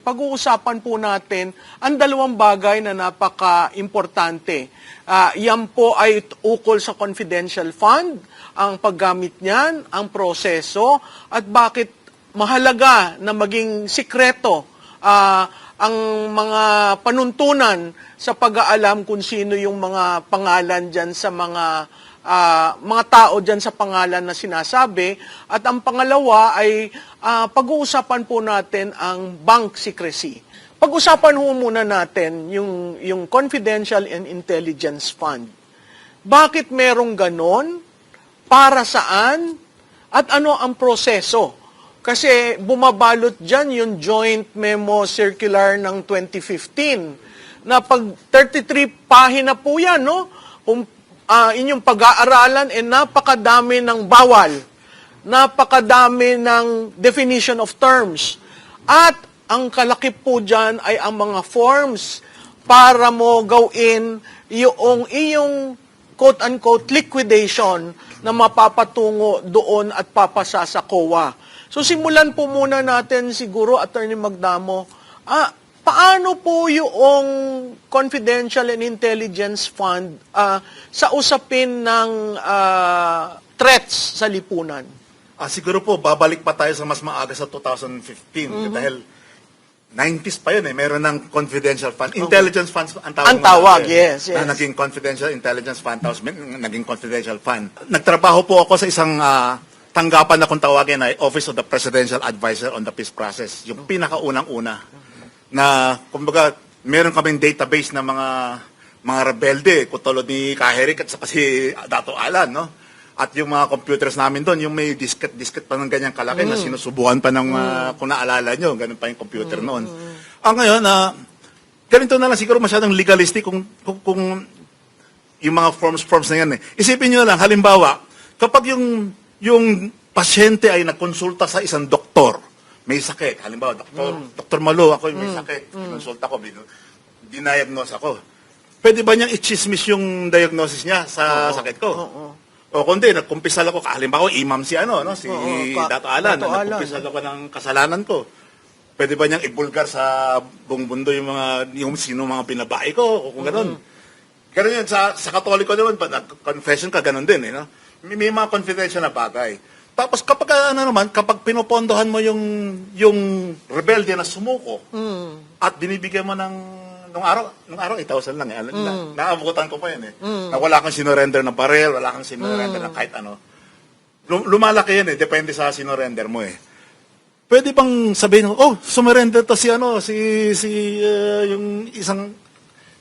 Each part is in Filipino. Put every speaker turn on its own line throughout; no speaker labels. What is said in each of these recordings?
Pag-uusapan po natin ang dalawang bagay na napaka-importante. Yan po ay ukol sa confidential fund, ang paggamit niyan, ang proseso, at bakit mahalaga na maging sikreto ang mga panuntunan sa pag-aalam kung sino yung mga pangalan dyan sa mga tao dyan sa pangalan na sinasabi. At ang pangalawa ay pag-uusapan po natin ang bank secrecy. Pag-usapan ho muna natin yung Confidential and Intelligence Fund. Bakit merong ganon? Para saan? At ano ang proseso? Kasi bumabalot dyan yung Joint Memo Circular ng 2015 na pag 33 pahina po yan, no? Kung inyong pag-aaralan, napakadami ng bawal, napakadami ng definition of terms. At ang kalakip po dyan ay ang mga forms para mo gawin yung iyong quote-unquote liquidation na mapapatungo doon at papasa sa COA. So simulan po muna natin siguro, Attorney Magdamo, paano po yung Confidential and Intelligence Fund sa usapin ng threats sa lipunan?
Siguro po, babalik pa tayo sa mas maaga sa 2015 dahil 90s pa yun meron ng confidential fund. Intelligence funds ang tawag.
Ang tawag, yes.
Na naging confidential intelligence fund, tapos naging confidential fund. Nagtrabaho po ako sa isang tanggapan na kung tawagin ay Office of the Presidential Advisor on the Peace Process. Yung pinakaunang-una na, kumbaga, meron kaming database ng mga rebelde, kutulad ni Kaherik at saka si Dato Alan, no? At yung mga computers namin doon, yung may disket pa ng ganyang kalaki na sinusubuhan pa ng, kung naalala nyo, ganun pa yung computer noon. Ngayon, ganito na lang, siguro masyadong legalistic kung yung mga forms na yan. Isipin nyo lang, halimbawa, kapag yung pasyente ay nagkonsulta sa isang doktor, may sakit. Halimbawa, Dr. Malo, ako may sakit. Kinonsulta ko, diniagnose ako. Pwede ba niyang i-chismis yung diagnosis niya sa sakit ko? O kundi, nagkumpisal ako, halimbawa, imam si Dato Alan, nagkumpisal ako ng kasalanan ko. Pwede ba niyang ibulgar sa buong mundo yung sino mga binabae ko, o kung gano'n. Gano'n yun, sa Katoliko naman, confession ka, gano'n din, no? May mga confidential na bagay. Tapos kapag pinopondohan mo yung rebelde na sumuko at binibigyan mo nung araw 8,000 lang naabutan ko pa yan na wala kang sinorender ng baril, wala kang sinorender ng kahit ano. Lumalaki yan depende sa sinorender mo Pwede bang sabihin sumurrender to yung isang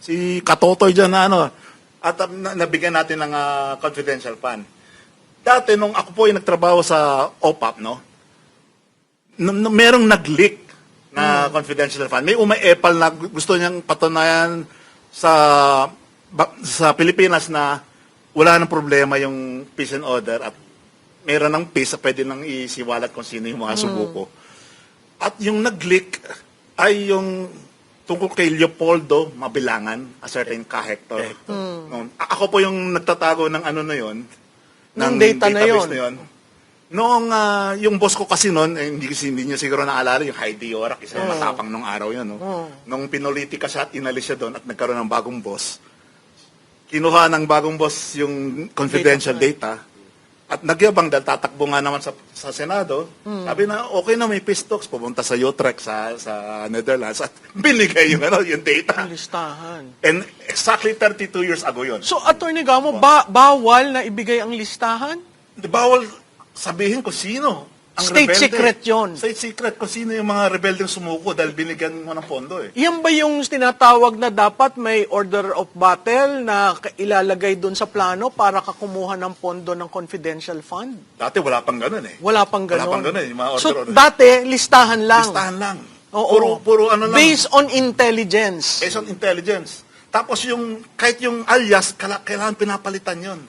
si Katotoy diyan na at nabigyan natin ng confidential fund. Dati, nung ako po ay nagtrabaho sa OPAP, merong nag-leak na confidential fund. May umaepal na gusto niyang patunayan sa Pilipinas na wala nang problema yung peace and order at meron ng peace na pwede nang isiwalat kung sino yung mga subuko. At yung nag-leak ay yung tungkol kay Leopoldo Mabilangan, a certain Ka-Hector. Ako po yung nagtatago ng na yun, ng
data na
yun. Noong yung boss ko kasi noon, hindi niyo siguro naalala, yung Heidi Yorak, isa matapang nung araw yun. Nung pinolitika siya at inalis siya doon at nagkaroon ng bagong boss, kinuha ng bagong boss yung confidential data at nagyabang dahil tatakbo nga naman sa Senado. Sabi na, okay na, may peace talks, pumunta sa Utrecht sa Netherlands at binigay yung data.
Listahan.
And exactly 32 years ago yun.
So, Attorney Gamo, bawal na ibigay ang listahan?
Bawal sabihin ko sino ang
State
rebelde.
secret yun.
State secret kung sino yung mga rebeldeng sumuko dahil binigyan mo ng pondo
Yan ba yung tinatawag na dapat may order of battle na ilalagay doon sa plano para kakumuha ng pondo ng confidential fund?
Dati wala pang ganun
Wala pang ganun.
Wala pang ganun yung mga order.
So, dati, listahan lang.
Listahan lang.
Oo.
Puro ano lang.
Based on intelligence.
Based on intelligence. Tapos kahit yung alias, kailangan pinapalitan yun.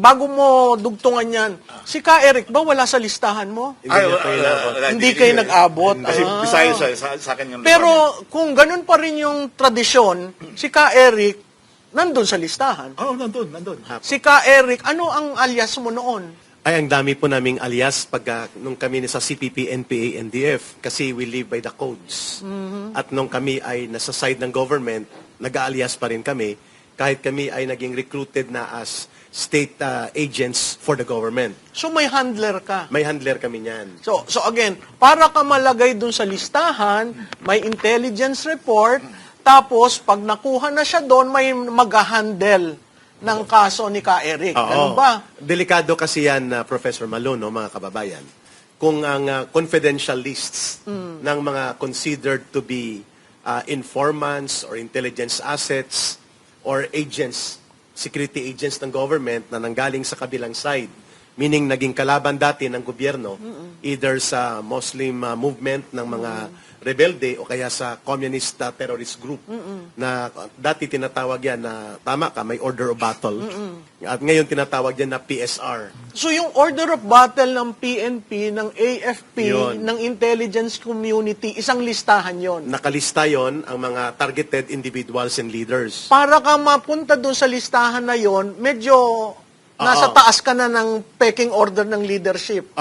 Bago mo dugtungan yan, si Ka Eric ba wala sa listahan mo? Hindi kayo nag-abot.
Kasi Bisaya sa akin yung
Pero kung ganun pa rin yung tradisyon, si Ka Eric nandun sa listahan.
nandun.
Si Ka Eric, ano ang alias mo noon?
Ay, ang dami po naming alias nung kami sa CPP, NPA, NDF kasi we live by the codes. At nung kami ay nasa side ng government, nag-aalias pa rin kami kahit kami ay naging recruited na as state agents for the government.
So may handler ka.
May handler kami niyan.
So again, para ka malagay dun sa listahan, may intelligence report, tapos pag nakuha na siya doon, may mag-handle ng kaso ni Ka Eric. Ganun ba?
Delikado kasi yan, Professor Maluno, mga kababayan. Kung ang confidential lists ng mga considered to be informants or intelligence assets or agents, security agents ng government na nanggaling sa kabilang side, meaning naging kalaban dati ng gobyerno, either sa Muslim movement ng mga rebelde o kaya sa communist terrorist group na dati tinatawag yan na, tama ka, may order of battle. At ngayon tinatawag yan na PSR.
So yung order of battle ng PNP, ng AFP,
Yun.
ng intelligence community, isang listahan yon.
Nakalista yon ang mga targeted individuals and leaders.
Para ka mapunta doon sa listahan na yon, medyo nasa taas ka na ng pecking order ng leadership.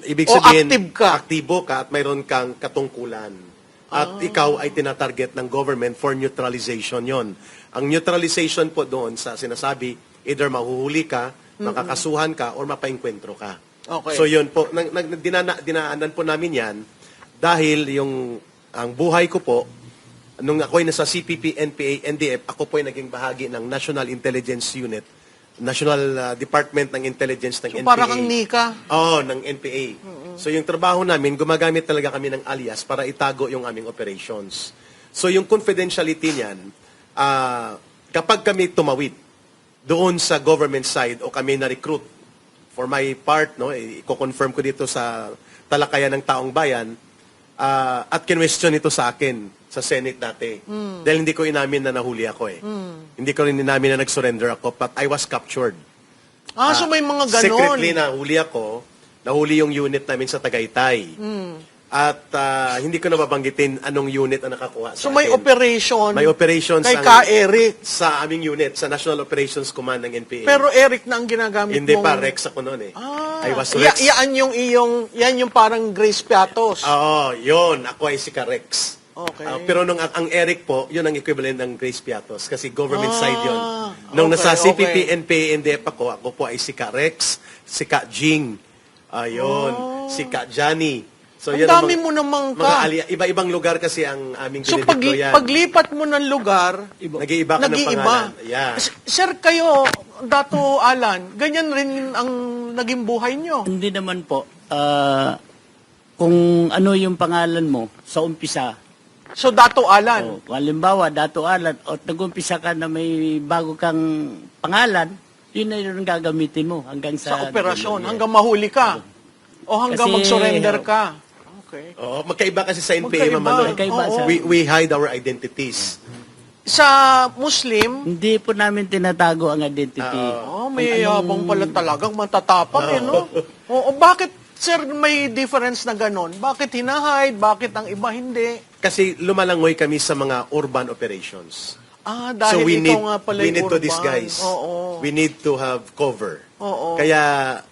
Ibig
O
sabihin,
active ka.
aktibo ka at mayroon kang katungkulan. At ikaw ay tinatarget ng government for neutralization yon. Ang neutralization po doon sa sinasabi, either mahuhuli ka, makakasuhan ka, or mapaengkwentro ka.
Okay.
So yun po, dinaanan po namin yan dahil ang buhay ko po, nung ako ay nasa CPP, NPA, NDF, ako po ay naging bahagi ng National Intelligence Unit, National Department ng Intelligence ng
So
NPA.
para kang Nika.
Oo, ng NPA. So yung trabaho namin, gumagamit talaga kami ng alias para itago yung aming operations. So yung confidentiality niyan, kapag kami tumawid doon sa government side o kami na-recruit, for my part, no, i-confirm ko dito sa talakayan ng taong bayan, at kinwestiyon ito sa akin sa Senate dati. Dahil hindi ko inamin na nahuli ako eh. Hindi ko rin inamin na nag-surrender ako, but I was captured.
So may mga ganon.
Secretly nahuli ako, nahuli yung unit namin sa Tagaytay. At hindi ko nababanggitin anong unit ang nakakuha sa
So may
akin.
operation.
May operations
kay
ang-
Ka Eric.
Sa aming unit, sa National Operations Command ng NPA.
Pero Eric na ang ginagamit
hindi
mong...
pa, Rex ako noon eh. I was Rex.
Yan yung parang Grace Piatos.
Oo, yun. Ako ay si Rex.
Okay.
Pero nung ang Eric po, yun ang equivalent ng Grace Piatos kasi government side yun.
okay,
Nung nasa CPP,
okay.
NPA, NDF ako po ay si Rex, si Jing, ayun, si Johnny. So,
Ang
yan
dami mo namang ka.
iba-ibang lugar kasi ang aming
So
dinideployan.
paglipat mo ng lugar,
Nag-iiba ka ng pangalan. Yeah.
Sir, kayo, Dato Alan, ganyan rin ang naging buhay nyo.
Hindi naman po. Kung ano yung pangalan mo sa umpisa,
So, Dato Alan.
halimbawa, Dato Alan, o nag-umpisa ka na may bago kang pangalan, yun na yung gagamitin mo hanggang
Sa
sa...
operasyon, hanggang mahuli ka. O hanggang
Kasi-
mag-surrender ka. Okay.
Oo, magkaiba kasi sa NPA,
Magkaiba.
Mamalo.
Magkaiba
Oo.
sa-
We hide our identities.
Sa Muslim,
Hindi po namin tinatago ang identity.
may yabang pala talagang matatapang no? O bakit, sir, may difference na ganon? Bakit hinahide? Bakit ang iba hindi?
Kasi lumalangoy kami sa mga urban operations.
Dahil
so we
ikaw
need,
nga pala
we
yung
need to
urban.
disguise.
Oo.
We need to have cover.
Oo.
Kaya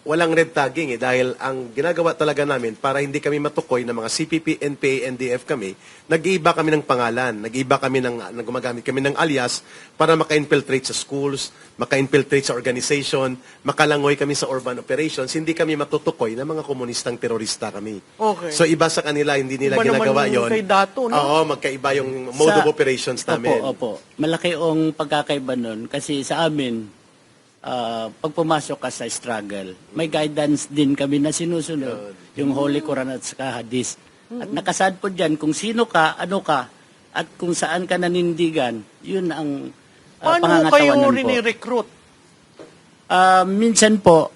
walang red tagging dahil ang ginagawa talaga namin para hindi kami matukoy ng mga CPP, NPA, NDF kami, nag-iiba kami ng pangalan, nag-iiba kami gumagamit kami ng alias para maka-infiltrate sa schools, maka-infiltrate sa organization, makalangoy kami sa urban operations, hindi kami matutukoy ng mga komunistang terorista kami.
Okay.
So iba sa kanila, hindi nila
Iba naman
ginagawa
yung
yon.
kay Dato, no?
Oo, magkaiba yung mode of operations namin.
Opo. Malaki ang pagkakaiba nun. Kasi sa amin, pag pumasok ka sa struggle, may guidance din kami na sinusunod. Yung Holy Quran at saka Hadith. At nakasaad po dyan kung sino ka, ano ka, at kung saan ka nanindigan, yun ang
Paano kayo
pangangatawanan po.
rini-recruit?
Minsan po,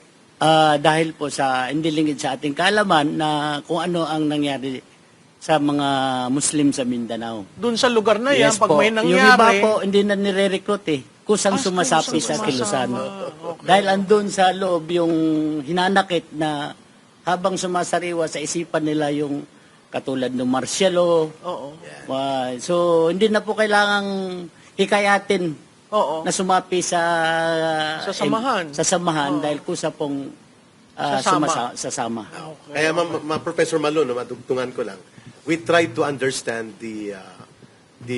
dahil po sa hindi lingid sa ating kaalaman na kung ano ang nangyari sa mga Muslim sa Mindanao.
Doon sa lugar na yan, pag
po.
may nangyari...
Yung iba po, hindi na nire-recruit eh. Kusang sumasapi
kusang
sa Kilusan.
sumasama. Okay.
Dahil andun sa loob yung hinanakit na habang sumasariwa sa isipan nila yung katulad ng martialo.
Oo.
So, hindi na po kailangang hikayatin
Oo.
na sumapi sa
Sa samahan.
sa samahan dahil kusa pong sasama.
Kaya Professor Malone, madugtungan ko lang, we tried to understand the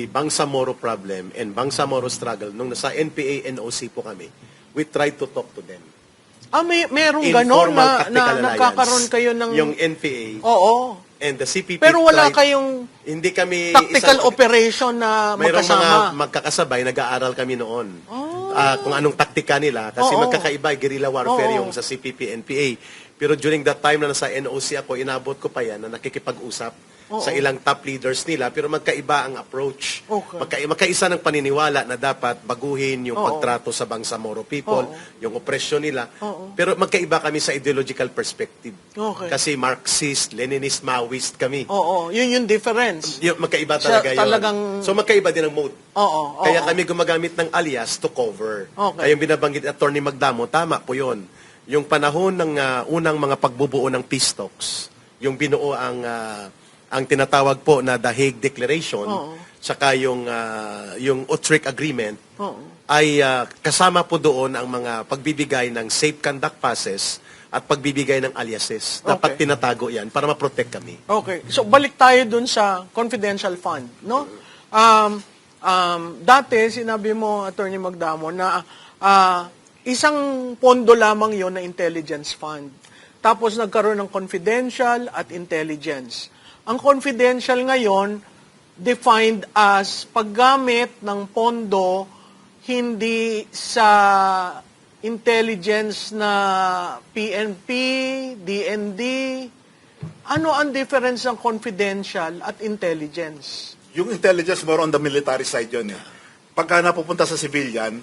Bangsamoro problem and Bangsamoro struggle. Nung nasa NPA, NOC po kami, we tried to talk to them.
Merong ganon
Informal
na
tactical
nagkakaroon
alliance.
kayo ng...
Yung NPA
Oo.
and the CPP
Pero wala
tried-
kayong
hindi kami
tactical operation na
mayroong mga
magkasama.
magkakasabay, nag-aaral kami noon. Kung anong taktika nila. Kasi
Oo.
magkakaiba, guerrilla warfare
Oo.
yung sa CPP, NPA. Pero during that time na nasa NOC ako, inabot ko pa yan na nakikipag-usap sa ilang top leaders nila. Pero magkaiba ang approach.
Okay.
Magkaisa ng paniniwala na dapat baguhin yung pagtrato sa Bangsamoro people, yung opresyon nila. Pero magkaiba kami sa ideological perspective.
Okay.
Kasi Marxist, Leninist, Maoist kami.
Oo, yun yung difference.
Yung magkaiba talaga yun.
talagang-
So magkaiba din ang mode.
Oo.
Kaya kami gumagamit ng alias to cover.
Okay.
Kaya yung binabanggit ni Attorney Magdamo, tama po yun. Yung panahon ng unang mga pagbubuo ng peace talks, yung binuo ang tinatawag po na The Hague Declaration, saka yung Utrecht Agreement, ay kasama po doon ang mga pagbibigay ng safe conduct passes at pagbibigay ng aliases. Dapat
Okay.
tinatago yan para ma-protect kami.
Okay. So, balik tayo dun sa confidential fund, no? Dati, sinabi mo, Attorney Magdamo, na isang pondo lamang yon na intelligence fund. Tapos nagkaroon ng confidential at intelligence. Ang confidential ngayon, defined as paggamit ng pondo hindi sa intelligence na PNP, DND. Ano ang difference ng confidential at intelligence?
Yung intelligence more on the military side yun eh. Pagka napupunta sa civilian,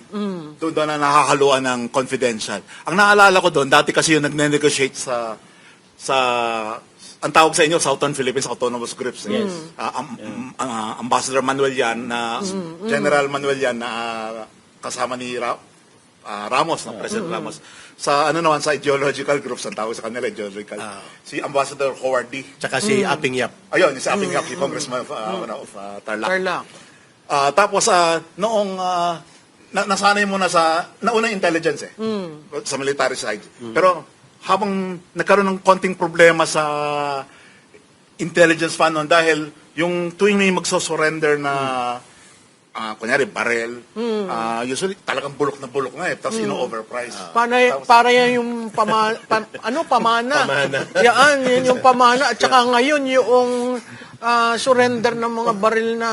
doon na nakakaluan ng confidential. Ang naalala ko doon, dati kasi yung nagne-negotiate sa ang tawag sa inyo, Southern Philippines Autonomous Groups. Yes. Ambassador Manuel Yan, General Manuel Yan, na kasama ni Ramos, President Ramos. Sa naman, sa ideological groups, ang tawag sa kanila, ideological. Si Ambassador Howard D.
Tsaka si Aping Yap.
Ayun, si Aping Yap, si Congressman of Tarlac.
Tarlac.
Tapos, noong nasanay mo na sa naunang intelligence sa military side. Pero habang nagkaroon ng konting problema sa intelligence fund nun, dahil yung tuwing may magsosurrender na kunyari barrel, usually talagang bulok na bulok nga tapos ino-overprice.
Para yan yung pamana.
Pamana.
Yan yung pamana. At saka ngayon yung surrender ng mga baril na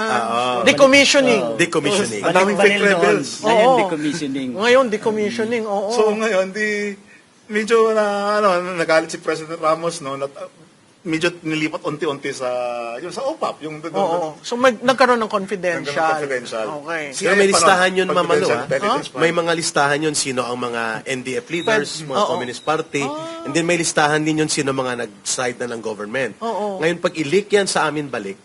decommissioning.
Decommissioning.
Ang daming fake rebels.
Ngayon,
Oo.
decommissioning.
Ngayon, decommissioning. Oo.
So ngayon, medyo nagalit si President Ramos, no, medyo nilipat unti-unti sa OPAP, yung
Oo. So nagkaroon ng confidential. Okay.
CIA
Pero may listahan yun,
confidential
Mamalo,
intelligence fund.
May mga listahan yun sino ang mga NDF leaders, mga
Oo.
Communist Party, and then may listahan din yun sino mga nag-side na ng government.
Oo.
Ngayon, pag i-leak yan sa amin balik,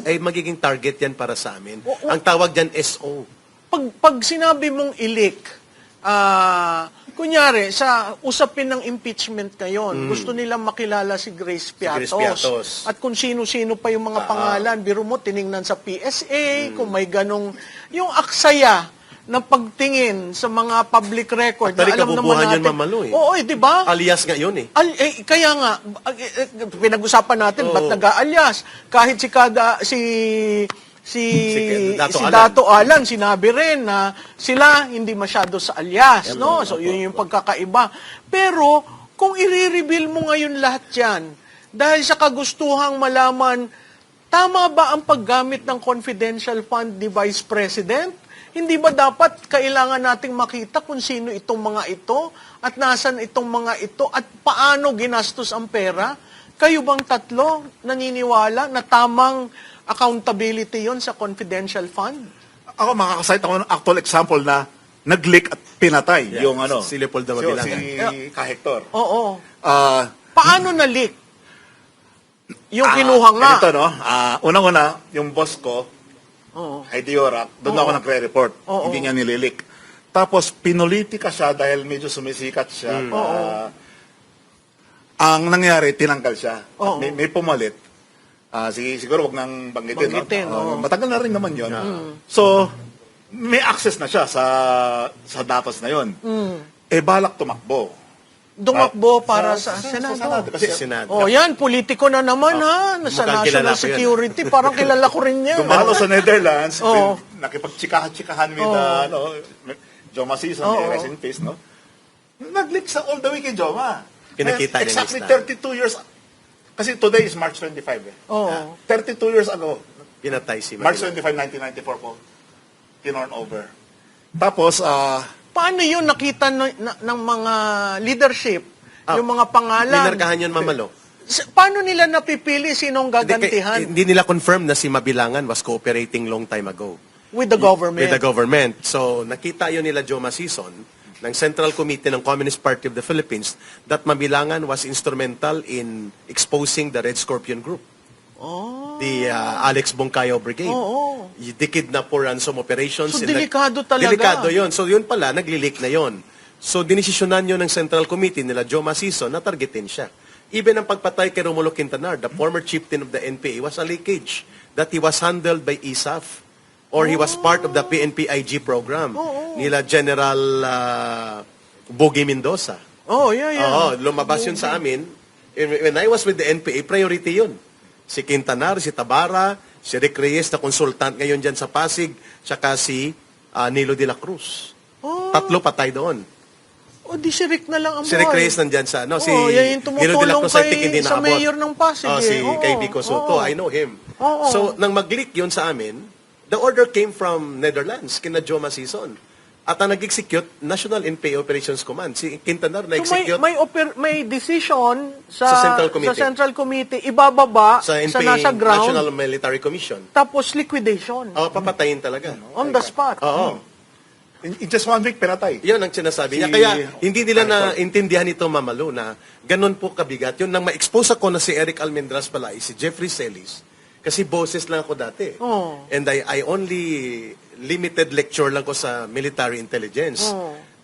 ay magiging target yan para sa amin. Ang tawag dyan, SO.
Pag sinabi mong ilik, kunyari, sa usapin ng impeachment ngayon, gusto nilang makilala si Grace Piatos.
Grace Piatos.
At kung sino-sino pa yung mga pangalan, biro mo, tiningnan sa PSA, kung may ganong, yung aksaya na pagtingin sa mga public record.
Actually,
na alam naman
kabubuhan
natin.
yun, Mamalo, eh.
Oo, di ba?
Alias nga yun eh.
Kaya nga, pinag-usapan natin, ba't nag-aalyas? Kahit si Dato Alan, sinabi rin na sila hindi masyado sa alyas, no? So, yun yung pagkakaiba. Pero, kung i-reveal mo ngayon lahat yan, dahil sa kagustuhang malaman, tama ba ang paggamit ng confidential fund ni Vice President? Hindi ba dapat kailangan nating makita kung sino itong mga ito at nasan itong mga ito at paano ginastos ang pera? Kayo bang tatlo naniniwala na tamang accountability yon sa confidential fund?
Ako, makakasite ako ng actual example na nag-leak at pinatay yung
Si Leopoldo Mabilangan.
si Kahector.
Oo.
Ah,
Paano na-leak? Yung kinuha nga.
Ito, no? Unang-una, yung boss ko,
Oo.
Heidi Yorak, doon ako nagre-report.
Oo.
Hindi niya nililik. Tapos, pinulitika siya dahil medyo sumisikat siya. Ang nangyari, tinanggal siya. At may pumalit. Siguro wag nang banggitin.
Banggitin,
No?
oo.
Matagal na rin naman yun. So, may access na siya sa datos na yun. Balak tumakbo.
dumakbo para sa Senado.
Kasi
Senado.
Oh, yan, politiko na naman ha, sa
mukhang kilala
national
ko yan.
security. Parang kilala ko rin yan.
Dumalo sa Netherlands,
Oo.
nakipagtsikahan-tsikahan with Joma Season, rest in peace, no? Nag-leak sa all the way kay Joma.
Pinakita niya
Exactly
yung
32 years. Kasi today is March 25 eh.
Oo.
32 years ago,
Pinatay si
March
Maguila.
25, 1994 po, tinorn over. Tapos,
Paano yun nakita ng mga leadership? Yung mga pangalan?
Minarkahan yun, Mamalo.
Paano nila napipili sinong gagantihan
Hindi nila confirm na si Mabilangan was cooperating long time ago
with the government?
with the government. So, nakita yun nila Joma Season ng Central Committee ng Communist Party of the Philippines that Mabilangan was instrumental in exposing the Red Scorpion Group. The Alex Bongcayo Brigade. The kidnap for ransom operations.
So, delikado talaga.
Delikado yun. So, yun pala, naglilik na yun. So, dinesisyonan yun ng Central Committee nila Joma Season na targetin siya. Even ang pagpatay kay Romulo Quintanar, the former chieftain of the NPA, was a leakage that he was handled by ISAF or he was part of the PNP-IG program nila General Bogie Mendoza. Oo, lumabas yun sa amin. When I was with the NPA, priority yun. Si Quintanar, si Tabara, si Rick Reyes na consultant ngayon dyan sa Pasig, tsaka si Nilo de la Cruz. Tatlo patay doon.
O di si Rick na lang ang
Si Rick
buhay.
Reyes nandyan sa, si
yan yung
Nilo de la
tumutulong
Cruz, I think, hindi
sa
naabot.
mayor ng Pasig.
Si kay Vico Soto,
Oo.
I know him.
Oo.
So, nang mag-leak yun sa amin, the order came from Netherlands, kina Joma Season. At ang nag-execute, National NPA Operations Command. Si Quintanar
So
na-execute
may decision
Sa Central Committee.
sa Central Committee, ibababa
sa
sa
NPA,
nasa ground,
National Military Commission.
tapos liquidation.
Papatayin talaga.
On the spot.
Oo.
in just 1 week, pinatay.
Yan ang sinasabi niya.
Si-
Kaya hindi nila naintindihan ito, Mamalo, na ganun po kabigat. Yun, nang ma-expose ako na si Eric Almendras pala, si Jeffrey Celis, kasi boses lang ako dati.
Oh.
And I only limited lecture lang ko sa military intelligence.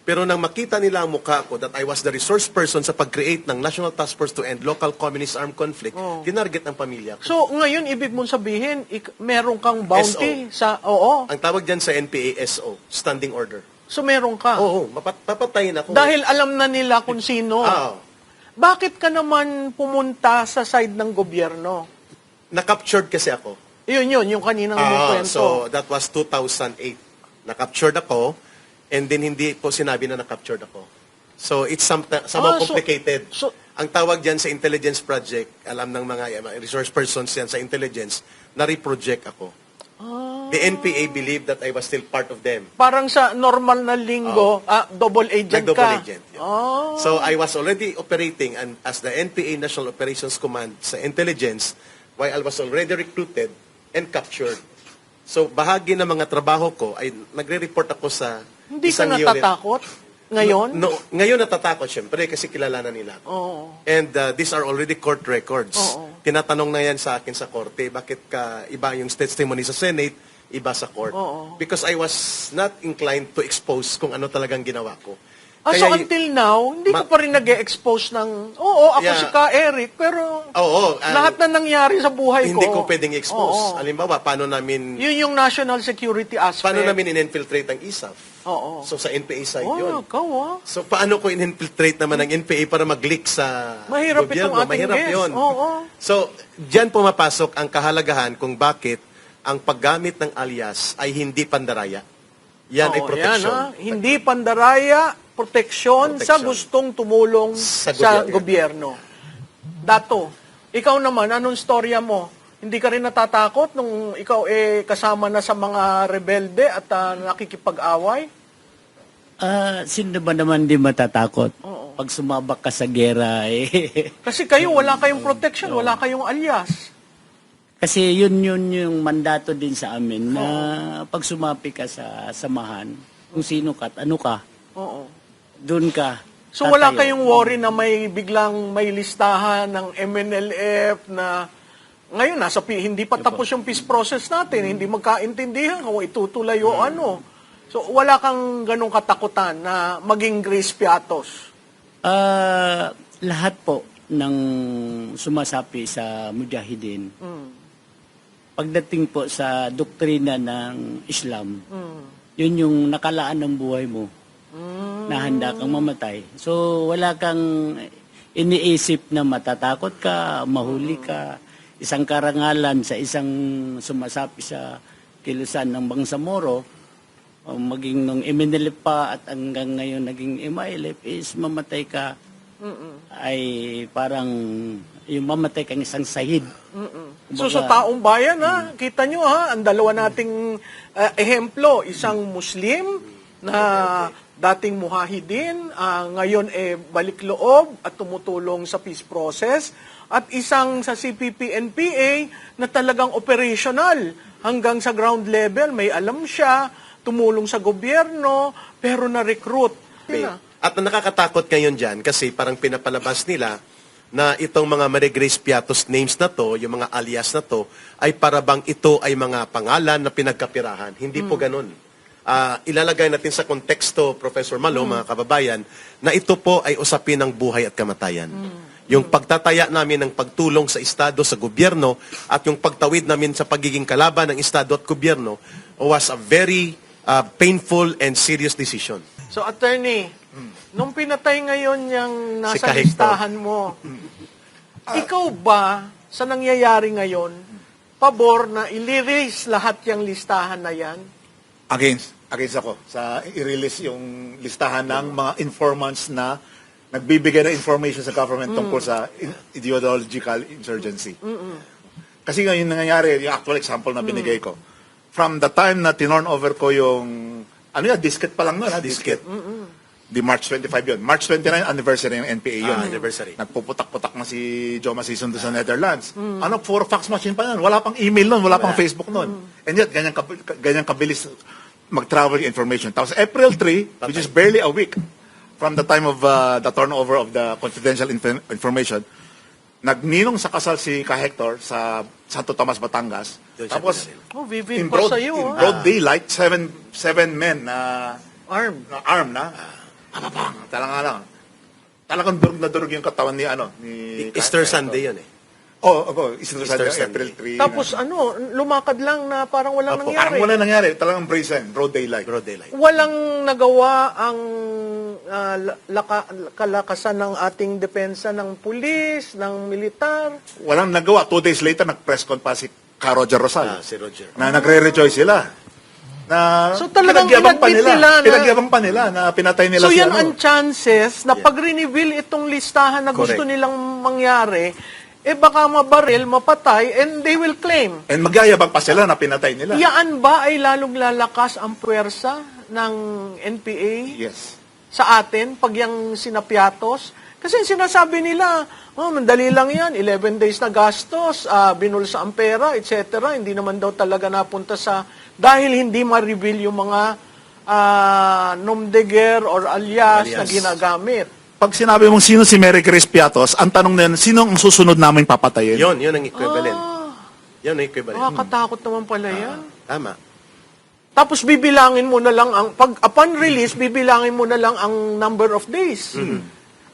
Pero nang makita nila ang mukha ko that I was the resource person sa pag-create ng National Task Force to End Local Communist Armed Conflict, tinarget ang pamilya ko.
So, ngayon, ibig mong sabihin, meron kang bounty sa, oo.
Ang tawag dyan sa NPA, SO, Standing Order.
So, meron ka.
Oo, papatayin ako.
Dahil alam na nila kung sino.
Oo.
Bakit ka naman pumunta sa side ng gobyerno?
Na-captured kasi ako.
Yun, yung kaninang mong kwento.
So, that was 2008. Na-captured ako, and then hindi po sinabi na na-captured ako. So, it's somewhat complicated.
so-
Ang tawag dyan sa intelligence project, alam ng mga resource persons yan sa intelligence, na-reproject ako. The NPA believed that I was still part of them.
Parang sa normal na linggo, double agent
Nag-double
ka.
agent. Yeah. So, I was already operating as the NPA National Operations Command sa intelligence while I was already recruited and captured. So, bahagi ng mga trabaho ko ay nagre-report ako sa
Hindi ka
isang unit.
natatakot ngayon?
No, ngayon natatakot, syempre, kasi kilala na nila ako.
Oo.
And these are already court records.
Oo.
Tinatanong na yan sa akin sa korte, bakit ka iba yung testimony sa Senate, iba sa court.
Oo.
Because I was not inclined to expose kung ano talagang ginawa ko.
So
Kaya
until now, hindi ka pa rin nag-expose ng, ako
Yeah.
si Ka Eric, pero
Oo,
lahat na nangyari sa buhay ko.
hindi ko pwedeng expose.
Oo.
Halimbawa, paano namin
Yun yung national security aspect.
paano namin in-infiltrate ang ISAF?
Oo.
So sa NPA side yun.
Ikaw
So paano ko in-infiltrate naman ang NPA para mag-leak sa
Mahirap
gobyerno?
itong ating
Mahirap
guest.
yun.
Oo.
So, diyan pumapasok ang kahalagahan kung bakit ang paggamit ng alias ay hindi pandaraya. Yan ay
Oo,
proteksyon.
Hindi pandaraya, proteksyon sa
Proteksyon.
gustong tumulong
Sa
sa
gobyerno.
gobyerno. Dato, ikaw naman, anong storya mo? Hindi ka rin natatakot nung ikaw kasama na sa mga rebelde at nakikipag-away?
Sino ba naman di matatakot? Pag sumabak ka sa gera,
Kasi kayo, wala kayong protection, wala kayong alias.
Kasi yun yung mandato din sa amin na pag sumapi ka sa samahan, kung sino ka at ano ka,
Oo.
doon ka.
So wala
tatayo.
kayong worry na biglang may listahan ng MNLF na ngayon hindi pa tapos yung peace process natin, hindi magkaintindihan kung itutuloy o ano. So wala kang ganong katakutan na maging Grace Piatos.
Lahat po ng sumasapi sa Mujahideen, pagdating po sa doktrina ng Islam, yun yung nakalaan ng buhay mo. na handa kang mamatay. So wala kang iniisip na matatakot ka, mahuli ka, isang karangalan sa isang sumasapi sa kilusan ng Bangsamoro, o maging nung iminilip pa at hanggang ngayon naging imailip is mamatay ka ay parang yung mamatay kang isang sahid.
So sa taong bayan, kita nyo ang dalawa nating ehemplo, isang Muslim na dating muhahidin, ngayon balik loob at tumutulong sa peace process, at isang sa CPP-NPA na talagang operational hanggang sa ground level, may alam siya, tumulong sa gobyerno, pero na-recruit.
At nakakatakot ngayon dyan kasi parang pinapalabas nila na itong mga Maria Grace Piatos names na to, yung mga alias na to, ay parabang ito ay mga pangalan na pinagkapirahan. Hindi po ganun. Ilalagay natin sa konteksto, Professor Malo, mga kababayan, na ito po ay usapin ng buhay at kamatayan. Yung pagtataya namin ng pagtulong sa Estado, sa gobyerno, at yung pagtawid namin sa pagiging kalaban ng Estado at gobyerno was a very painful and serious decision.
So, attorney, nung pinatay ngayon yung
Si
nasa
Kahektor.
listahan mo, ikaw ba, sa nangyayari ngayon, pabor na i-release lahat yung listahan na yan?
Against ako sa i-release yung listahan ng mga informants na nagbibigay ng information sa government tungkol sa ideological insurgency. Kasi ngayon nangyayari, yung actual example na binigay ko, from the time na tinorn over ko yung, disket pa lang nun, disket. Di March 25 yun. March 29 anniversary ng NPA yun.
Anniversary.
Nagpuputak-putak na si Joma Sison doon sa Netherlands. For fax machine pa yan. Wala pang email nun, wala pang Facebook nun. And yet, ganyan kabilis mag-travel yung information. Tapos April 3, which is barely a week from the time of the turnover of the confidential information, nagninong sa kasal si Kahektor sa Santo Tomas, Batangas.
Doon siya
Tapos,
Oh, vivid
in
pa
broad,
sa'yo.
in broad daylight, seven men na
Arm.
Ababang, talagang durog na durog yung katawan ni
Easter
Kahektor.
Sunday yun eh.
Easter
Easter
Sunday, April 3.
Tapos lumakad lang na parang walang
Opo.
nangyari.
Parang wala nangyari, talagang brazen, broad daylight.
Broad daylight.
Walang nagawa ang kalakasan ng ating depensa ng pulis, ng militar.
Walang nagawa. 2 days later, nag-press con pa si Roger Rosal.
Si Roger.
Na nagre-rejoice sila. Na
So talagang
pinagyabang pa
inadmit
nila.
nila na-
Pinagyabang pa nila na pinatay nila
So
si
yan ang chances na pag-reveal itong listahan na gusto
Correct.
nilang mangyari, baka mabaril, mapatay, and they will claim.
And magyayabang pa sila na pinatay nila.
Yaan ba ay lalong lalakas ang puwersa ng NPA
Yes.
sa atin pag yung sinapiatos? Kasi sinasabi nila, mandali lang yan, 11 days na gastos, binulsa ang pera, etc. Hindi naman daw talaga napunta sa, dahil hindi ma-reveal yung mga nomdeger or alias na ginagamit.
Pag sinabi mong sino si Mary Grace Piatos, ang tanong na yan, sino ang susunod namin papatayin?
Yun ang equivalent. Yun ang equivalent.
Nakakatakot naman pala yan.
Tama.
Tapos bibilangin mo na lang upon release, bibilangin mo na lang ang number of days.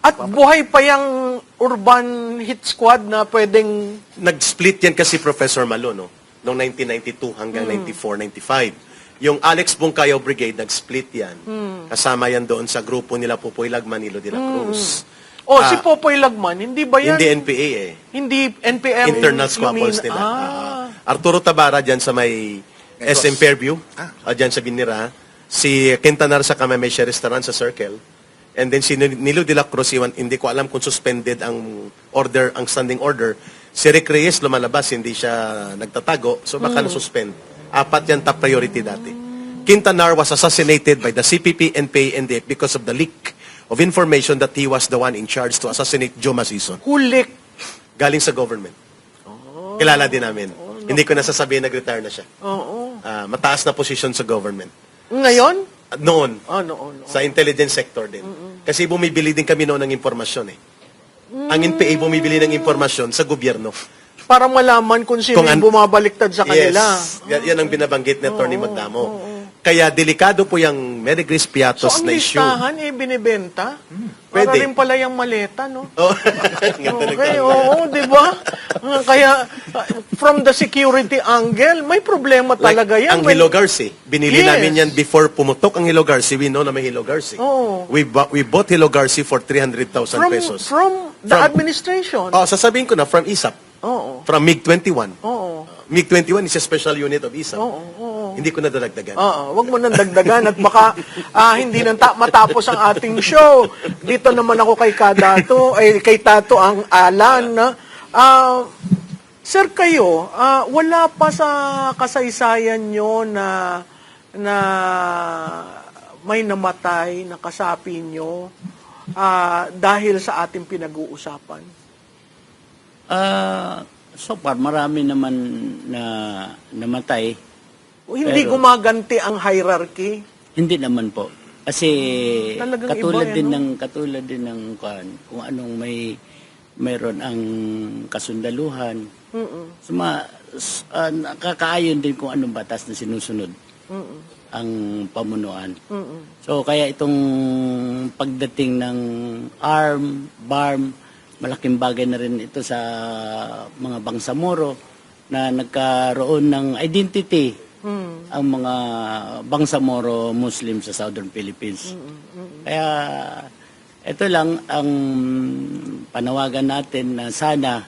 At buhay pa yung urban hit squad na pwedeng
Nag-split yan kasi Professor Malo, no? Noong 1992 hanggang 94, 95. Yung Alex Bungkayaw Brigade, nag-split yan. Kasama yan doon sa grupo nila Popoy Lagman, Nilo de la Cruz.
si Popoy Lagman, hindi ba yan?
Hindi NPA eh.
Hindi NPM.
Internal squabbles nila. Arturo Tabara dyan sa may SM Fairview, dyan sa Binira. Si Quintanar sa Kamamesha Restaurant sa Circle. And then si Nilo de la Cruz, hindi ko alam kung suspended ang standing order. Si Rick Reyes lumalabas, hindi siya nagtatago, so baka na-suspend. 4 yan top priority dati. Quintanar was assassinated by the CPP, NPA, NDF because of the leak of information that he was the one in charge to assassinate Joma Sison.
Hulik.
Galing sa government. Kilala din namin. Hindi ko nasasabihin, nag-retire na siya.
Oo.
Mataas na position sa government.
Ngayon?
Noon,
Noon.
sa intelligence sector din. Kasi bumibili din kami noon ng impormasyon eh. Ang NPA bumibili ng impormasyon sa gobyerno.
Para malaman kung sino yung bumabaliktad sa kanila.
Yes. Yan ang binabanggit ni Atty. Magdamo. Kaya delikado po yung Mary Grace
So,
Piatos
ang
na issue.
listahan binibenta? Para
Pwede.
rin pala yung maleta, no?
Oh, ganda ng
Okay,
tanda.
oo, di ba? Kaya, from the security angle, may problema talaga yan.
Ang Hilo Garci, binili
Yes.
namin yan before pumutok ang Hilo Garci. We know na may Hilo Garci.
Oo.
We bought Hilo Garci for 300,000 pesos.
From the
From-
administration.
Oh, sasabihin ko na, from ISAP.
Oo.
From MiG-21.
Oo.
MiG-21 is a special unit of ISAP.
Oo.
Hindi ko na dadagdagan.
Oo, wag mo nang dagdagan at baka hindi nang matapos ang ating show. Dito naman ako kay Kadato, kay Tato ang Alan. No? Sir, kayo, wala pa sa kasaysayan nyo na may namatay na kasapi nyo dahil sa ating pinag-uusapan?
So far, marami naman na namatay.
O hindi
Pero-
gumaganti ang hierarchy?
Hindi naman po. Kasi
Talagang
katulad
iba,
din
no?
ng kung anong mayroon ang kasundaluhan. Nakakaayon din kung anong batas na sinusunod ang pamunuan. So kaya itong pagdating ng BARM, malaking bagay na rin ito sa mga Bangsamoro na nagkaroon ng identity ang mga Bangsamoro Muslim sa Southern Philippines. Kaya ito lang ang panawagan natin na sana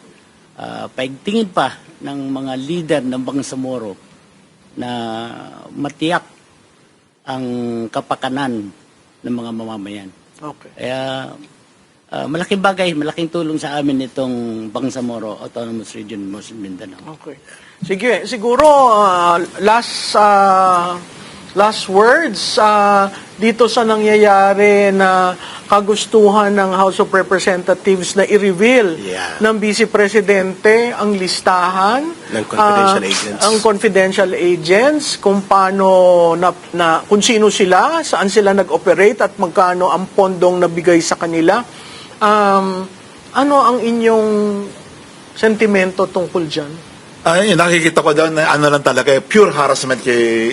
paigtingin pa ng mga leader ng Bangsamoro na matiyak ang kapakanan ng mga mamamayan.
Okay.
Kaya malaking bagay, malaking tulong sa amin itong Bangsamoro Autonomous Region Muslim Mindanao.
Okay. Sige, siguro last words dito sa nangyayari na kagustuhan ng House of Representatives na i-reveal
Yeah.
ng Vice Presidente ang listahan
Ng confidential agents.
ang confidential agents, kung paano kung sino sila, saan sila nag-operate at magkano ang pondong nabigay sa kanila. Ano ang inyong sentimento tungkol dyan?
Ay, nakikita ko doon na ano lang talaga, pure harassment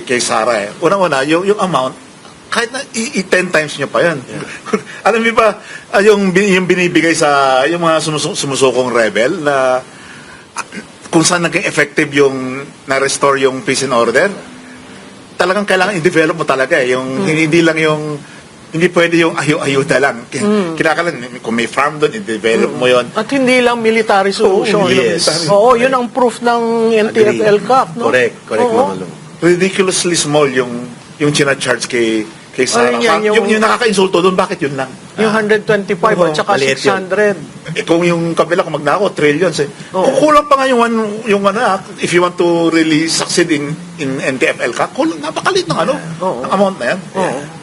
kay Sara. Unang-una, yung amount, kahit na 10 times nyo pa yan. Alam niyo ba, yung binibigay sa yung mga sumusukong rebel na kung saan naging effective yung na-restore yung peace and order, talagang kailangan i-develop mo talaga eh. Yung, hindi lang yung hindi pwede yung ayuda lang. Kinakailangan, kung may farm doon, i-develop mo yon.
At hindi lang military solution.
yes.
Oo, yun ang proof ng NTFL Cup. No?
Correct,
Oo.
Mama Lu.
Ridiculously small yung charge kay Sara.
Ayun yan,
yung nakaka-insulto doon, bakit yun lang?
Yung 125 at saka
maliit yun.
600.
Kung yung kabila, kung magnako, trillions eh.
Oo.
Kulang pa nga yung if you want to really succeed in NTFL ka, kulang, napakalit ng
Oo.
ng amount na yan.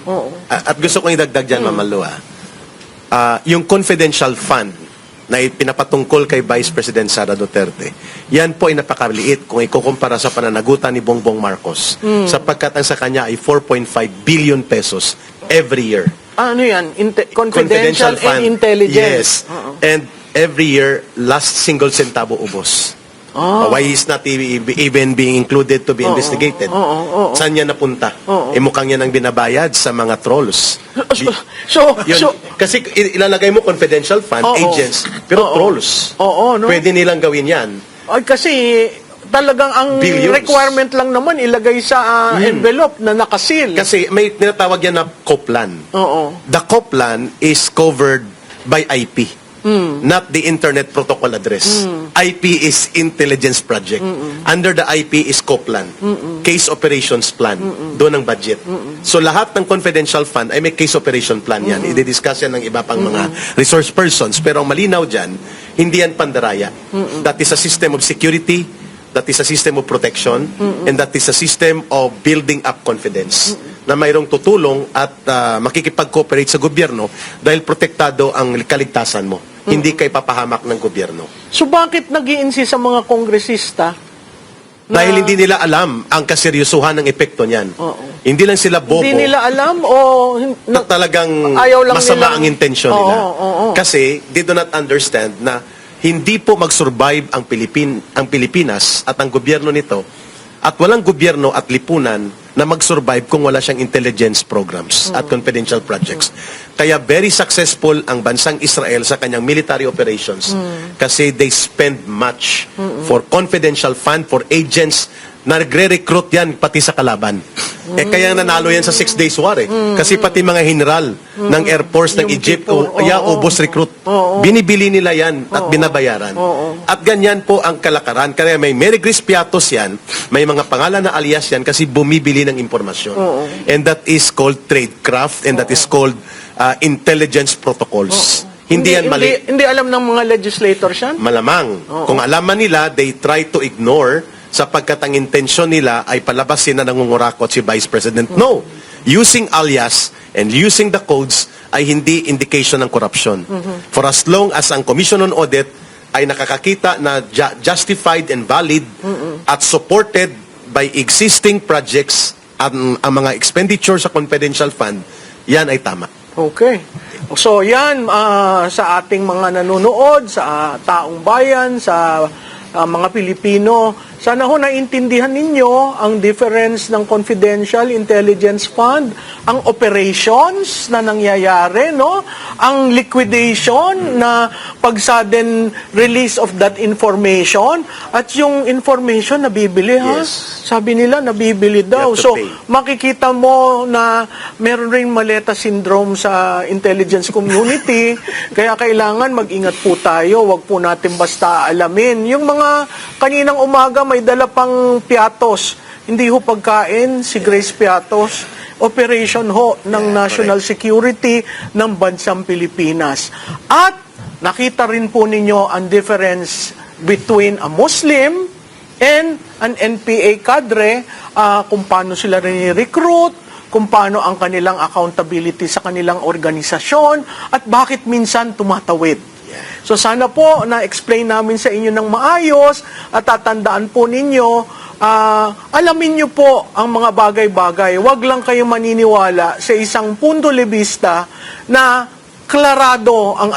Oo.
At gusto kong idagdag dyan, Mama Lu, yung confidential fund na pinapatungkol kay Vice President Sara Duterte, yan po ay napakaliit kung ikukumpara sa pananagutan ni Bongbong Marcos, sapagkat ang sa kanya ay 4.5 billion pesos every year.
Ano yan? Confidential and intelligence.
Yes. And every year, last single centavo ubos. Why is not even being included to be investigated? Saan yan napunta? Mukhang yan ang binabayad sa mga trolls. Kasi ilalagay mo confidential fund, agents, pero trolls.
Oo, no?
Pwede nilang gawin yan.
Ay, kasi talagang ang
Billions.
requirement lang naman ilagay sa envelope na nakasil.
Kasi may tinatawag yan na COPLAN.
Oo.
The COPLAN is covered by IP. Not the Internet Protocol Address. IP is Intelligence Project. Under the IP is COPLAN. Case Operations Plan. Doon ang budget. So lahat ng confidential fund ay may case operation plan yan. I-discuss yan ng iba pang mga resource persons. Pero ang malinaw dyan, hindi yan pandaraya. That is a system of security, that is a system of protection, and that is a system of building up confidence na mayroong tutulong at makikipag-cooperate sa gobyerno dahil protektado ang kaligtasan mo. Hindi kay papahamak ng gobyerno.
So bakit nag-i-insist sa mga kongresista?
Dahil hindi nila alam ang kaseryosohan ng epekto niyan.
Oo.
Hindi lang sila bobo.
Hindi nila alam o
Na talagang
ayaw lang
masama
nilang-
ang intensyon nila.
Oo.
Kasi they do not understand na hindi po mag-survive ang Pilipinas at ang gobyerno nito At walang gobyerno at lipunan na mag-survive kung wala siyang intelligence programs at confidential projects. Kaya very successful ang bansang Israel sa kanyang military operations kasi they spend much for confidential fund, for agents na nagre-recruit yan pati sa kalaban. Kaya nanalo yan sa 6 days war Kasi pati mga general ng Air Force ng
Yung
Egypt,
people,
ubos recruit. Binibili nila yan at binabayaran. At ganyan po ang kalakaran. Kaya may Mary Grace Piatos yan, may mga pangalan na alias yan kasi bumibili ng impormasyon. And that is called tradecraft and that is called intelligence protocols. Hindi yan mali.
Hindi alam ng mga legislators yan?
Malamang. Kung alaman nila, they try to ignore sapagkat ang intensyon nila ay palabasin na nangungurakot si Vice President. No. Using alias and using the codes ay hindi indication ng corruption. For as long as ang Commission on Audit ay nakakakita na justified and valid at supported by existing projects ang mga expenditure sa confidential fund, yan ay tama.
Okay. So yan, sa ating mga nanonood, sa taong bayan, sa mga Pilipino, sana ho naintindihan ninyo ang difference ng confidential intelligence fund, ang operations na nangyayari, no? Ang liquidation na pag sudden release of that information at yung information nabibili, ha?
Yes.
Sabi nila nabibili daw.
You have to
So
pay.
makikita mo na meron ring maleta syndrome sa intelligence community, kaya kailangan mag-ingat po tayo, wag po natin basta alamin. Yung mga kaninang umaga may dala pang Piatos, hindi ho pagkain si Grace Piatos, operation ho ng national security ng bansang Pilipinas. At nakita rin po ninyo ang difference between a Muslim and an NPA cadre, kung paano sila rin-recruit, kung paano ang kanilang accountability sa kanilang organisasyon, at bakit minsan tumatawid. So sana po na-explain namin sa inyo ng maayos at tatandaan po ninyo, alamin nyo po ang mga bagay-bagay. Huwag lang kayo maniniwala sa isang punto de vista na klarado ang